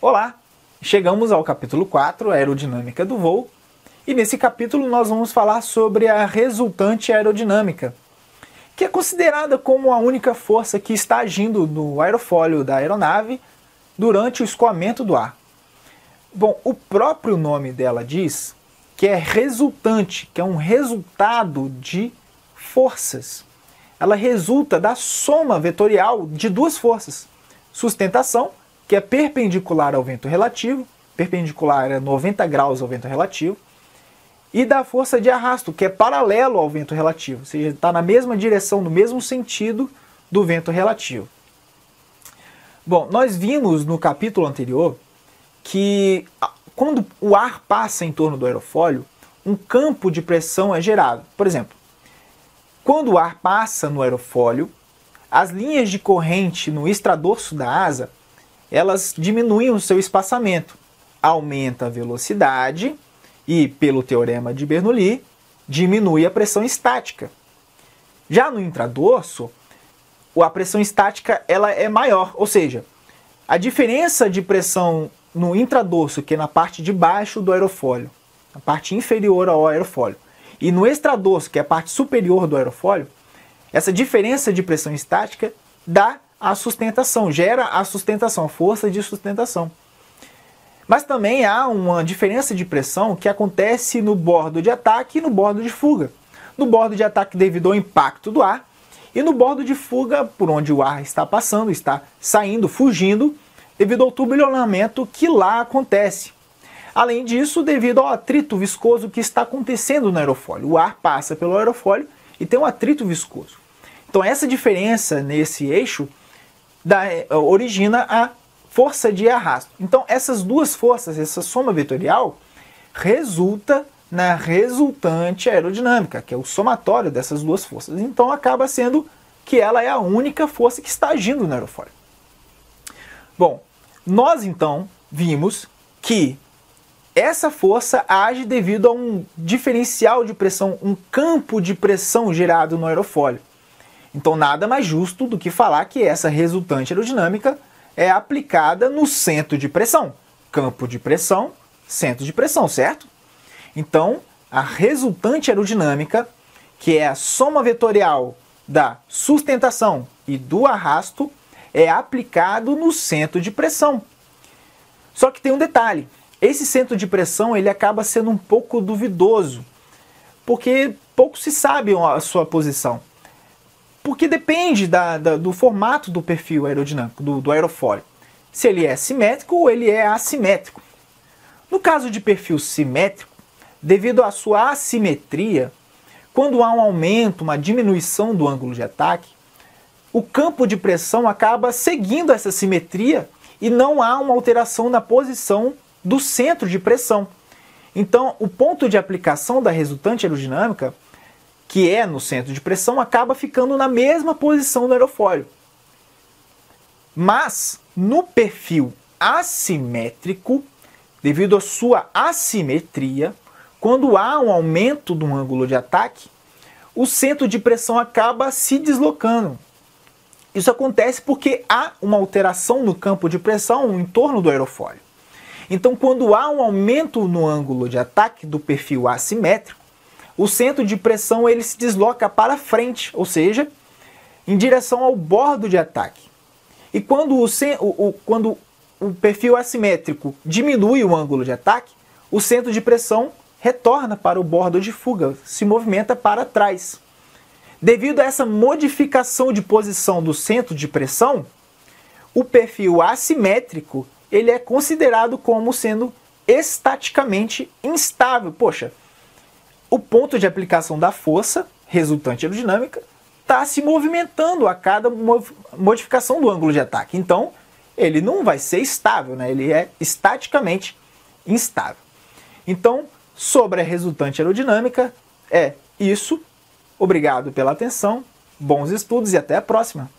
Olá! Chegamos ao capítulo 4, Aerodinâmica do Voo, e nesse capítulo nós vamos falar sobre a resultante aerodinâmica, que é considerada como a única força que está agindo no aerofólio da aeronave durante o escoamento do ar. Bom, o próprio nome dela diz que é resultante, que é um resultado de forças. Ela resulta da soma vetorial de duas forças: sustentação, que é perpendicular ao vento relativo, perpendicular a 90 graus ao vento relativo, e da força de arrasto, que é paralelo ao vento relativo, ou seja, está na mesma direção, no mesmo sentido do vento relativo. Bom, nós vimos no capítulo anterior que quando o ar passa em torno do aerofólio, um campo de pressão é gerado. Por exemplo, quando o ar passa no aerofólio, as linhas de corrente no extradorso da asa, elas diminuem o seu espaçamento, aumenta a velocidade e, pelo teorema de Bernoulli, diminui a pressão estática. Já no intradorso, a pressão estática ela é maior, ou seja, a diferença de pressão no intradorso, que é na parte de baixo do aerofólio, a parte inferior ao aerofólio, e no extradorso, que é a parte superior do aerofólio, essa diferença de pressão estática dá a sustentação, gera a sustentação, a força de sustentação. Mas também há uma diferença de pressão que acontece no bordo de ataque e no bordo de fuga. No bordo de ataque devido ao impacto do ar, e no bordo de fuga, por onde o ar está passando, está saindo, fugindo, devido ao turbilhonamento que lá acontece. Além disso, devido ao atrito viscoso que está acontecendo no aerofólio. O ar passa pelo aerofólio e tem um atrito viscoso. Então essa diferença nesse eixo origina a força de arrasto. Então essas duas forças, essa soma vetorial, resulta na resultante aerodinâmica, que é o somatório dessas duas forças. Então acaba sendo que ela é a única força que está agindo no aerofólio. Bom, nós então vimos que essa força age devido a um diferencial de pressão, um campo de pressão gerado no aerofólio. Então nada mais justo do que falar que essa resultante aerodinâmica é aplicada no centro de pressão. Campo de pressão, centro de pressão, certo? Então a resultante aerodinâmica, que é a soma vetorial da sustentação e do arrasto, é aplicado no centro de pressão. Só que tem um detalhe: esse centro de pressão ele acaba sendo um pouco duvidoso, porque pouco se sabe a sua posição. Porque depende do formato do perfil aerodinâmico, do aerofólio. Se ele é simétrico ou ele é assimétrico. No caso de perfil simétrico, devido à sua assimetria, quando há um aumento, uma diminuição do ângulo de ataque, o campo de pressão acaba seguindo essa simetria e não há uma alteração na posição do centro de pressão. Então, o ponto de aplicação da resultante aerodinâmica, que é no centro de pressão, acaba ficando na mesma posição do aerofólio. Mas, no perfil assimétrico, devido à sua assimetria, quando há um aumento do ângulo de ataque, o centro de pressão acaba se deslocando. Isso acontece porque há uma alteração no campo de pressão em torno do aerofólio. Então, quando há um aumento no ângulo de ataque do perfil assimétrico, o centro de pressão ele se desloca para frente, ou seja, em direção ao bordo de ataque. E quando o perfil assimétrico diminui o ângulo de ataque, o centro de pressão retorna para o bordo de fuga, se movimenta para trás. Devido a essa modificação de posição do centro de pressão, o perfil assimétrico ele é considerado como sendo estaticamente instável. Poxa, o ponto de aplicação da força resultante aerodinâmica está se movimentando a cada modificação do ângulo de ataque. Então, ele não vai ser estável, né? Ele é estaticamente instável. Então, sobre a resultante aerodinâmica, é isso. Obrigado pela atenção, bons estudos e até a próxima!